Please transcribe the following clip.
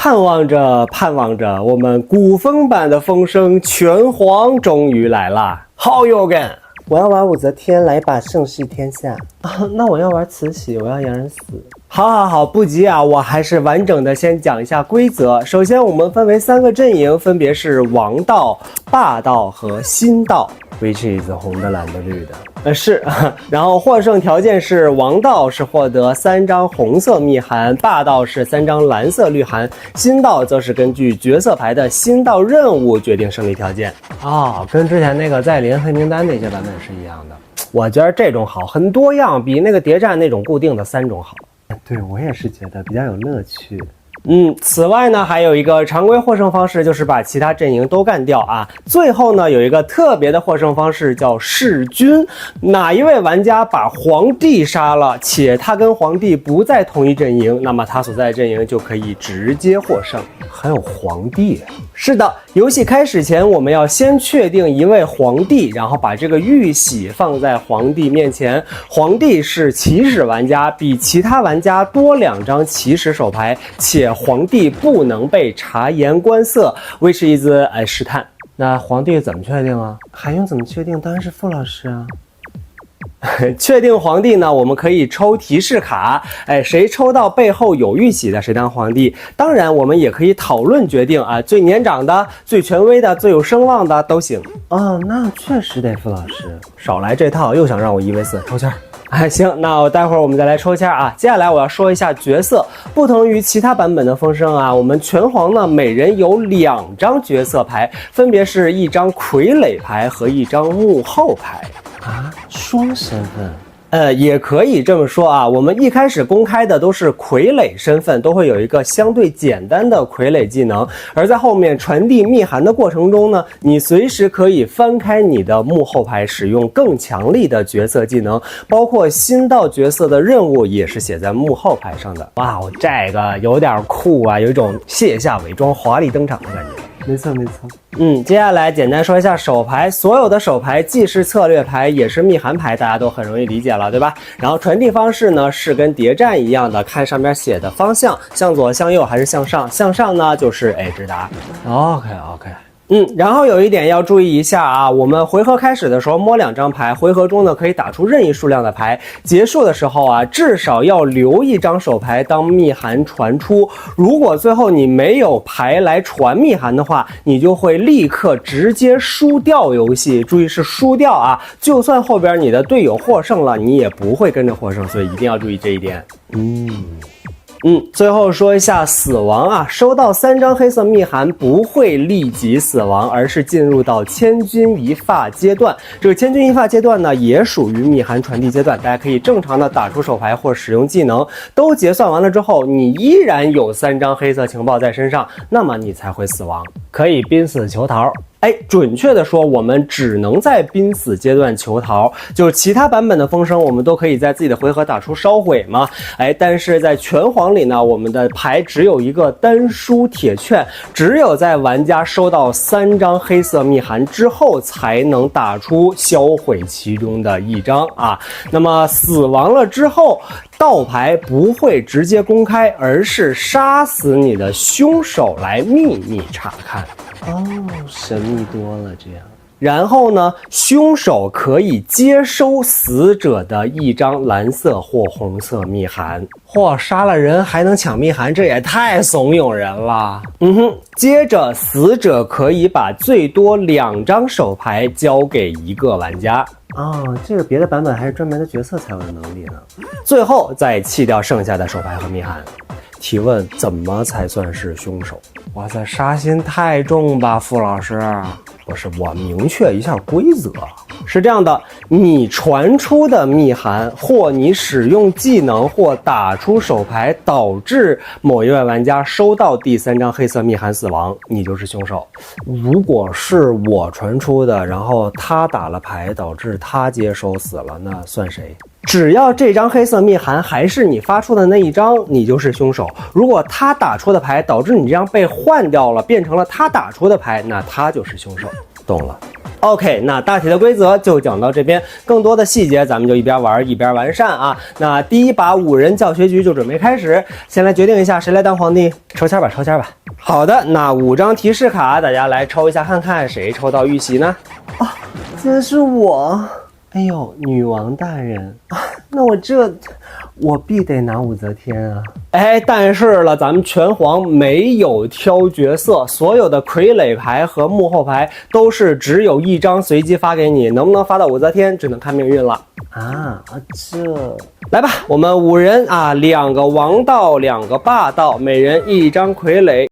盼望着，盼望着，我们古风版的风声拳皇终于来啦！好有感！我要玩武则天，来一把盛世天下啊！那我要玩慈禧，我要洋人死。好，不急啊，我还是完整的先讲一下规则。首先，我们分为3个阵营，分别是王道、霸道和新道。Which is 红的、蓝的、绿的？是。然后获胜条件是王道是获得3张红色密函，霸道是3张蓝色绿函，新道则是根据角色牌的新道任务决定胜利条件。跟之前那个在临黑名单那些版本是一样的。我觉得这种好，很多样，比那个谍战那种固定的3种好。对，我也是觉得比较有乐趣。此外呢，还有一个常规获胜方式，就是把其他阵营都干掉啊。最后呢，有一个特别的获胜方式叫弑君，哪一位玩家把皇帝杀了，且他跟皇帝不在同一阵营，那么他所在的阵营就可以直接获胜。还有皇帝？是的，游戏开始前我们要先确定一位皇帝，然后把这个玉玺放在皇帝面前。皇帝是起始玩家，比其他玩家多2张起始手牌，且皇帝不能被察言观色 ，which is 试探。那皇帝怎么确定啊？还用怎么确定？当然是傅老师啊。确定皇帝呢，我们可以抽提示卡，谁抽到背后有玉玺的谁当皇帝。当然，我们也可以讨论决定啊，最年长的、最权威的、最有声望的都行。那确实得傅老师。少来这套，又想让我1v4抽签。行，那我待会儿我们再来抽签啊。接下来我要说一下角色，不同于其他版本的风声啊，我们拳皇呢每人有2张角色牌，分别是1张傀儡牌和1张幕后牌。双身份。也可以这么说啊，我们一开始公开的都是傀儡身份，都会有一个相对简单的傀儡技能，而在后面传递密函的过程中呢，你随时可以翻开你的幕后牌，使用更强力的角色技能，包括新到角色的任务也是写在幕后牌上的。哇，这个有点酷啊，有一种卸下伪装华丽登场的感觉。没错。接下来简单说一下手牌，所有的手牌既是策略牌也是密函牌，大家都很容易理解了，对吧？然后传递方式呢是跟谍战一样的，看上面写的方向，向左、向右还是向上？向上呢就是 A 直达。OK。然后有一点要注意一下啊，我们回合开始的时候摸2张牌，回合中呢可以打出任意数量的牌，结束的时候啊，至少要留1张手牌当密函传出。如果最后你没有牌来传密函的话，你就会立刻直接输掉游戏。注意是输掉啊，就算后边你的队友获胜了，你也不会跟着获胜，所以一定要注意这一点。最后说一下死亡啊，收到3张黑色密函不会立即死亡，而是进入到千钧一发阶段。这个千钧一发阶段呢，也属于密函传递阶段，大家可以正常的打出手牌或使用技能，都结算完了之后，你依然有3张黑色情报在身上，那么你才会死亡，可以濒死求逃。准确的说，我们只能在濒死阶段求逃，就是其他版本的风声我们都可以在自己的回合打出烧毁嘛，但是在拳皇里呢，我们的牌只有一个单输铁券，只有在玩家收到3张黑色密函之后才能打出销毁其中的1张啊。那么死亡了之后，盗牌不会直接公开，而是杀死你的凶手来秘密查看。神秘多了这样。然后呢，凶手可以接收死者的1张蓝色或红色密函。杀了人还能抢密函，这也太怂恿人了。接着死者可以把最多2张手牌交给1个玩家。这个别的版本还是专门的角色才有的能力呢。最后再弃掉剩下的手牌和密函。提问：怎么才算是凶手？哇塞，杀心太重吧，傅老师。不是，我明确一下规则，是这样的，你传出的密函或你使用技能或打出手牌导致某一位玩家收到第3张黑色密函死亡，你就是凶手。如果是我传出的，然后他打了牌导致他接收死了，那算谁？只要这张黑色密函还是你发出的那1张，你就是凶手。如果他打出的牌导致你这张被换掉了，变成了他打出的牌，那他就是凶手。懂了。OK， 那大体的规则就讲到这边，更多的细节咱们就一边玩一边完善啊。那第一把5人教学局就准备开始，先来决定一下谁来当皇帝，抽签吧，抽签吧。好的，那5张提示卡，大家来抽一下看看谁抽到玉玺呢？啊，竟然是我！哎呦，女王大人啊，那我必得拿武则天啊！哎，但是了，咱们拳皇没有挑角色，所有的傀儡牌和幕后牌都是只有1张随机发给你，能不能发到武则天，只能看命运了。来吧，我们5人啊，2个王道，2个霸道，每人1张傀儡。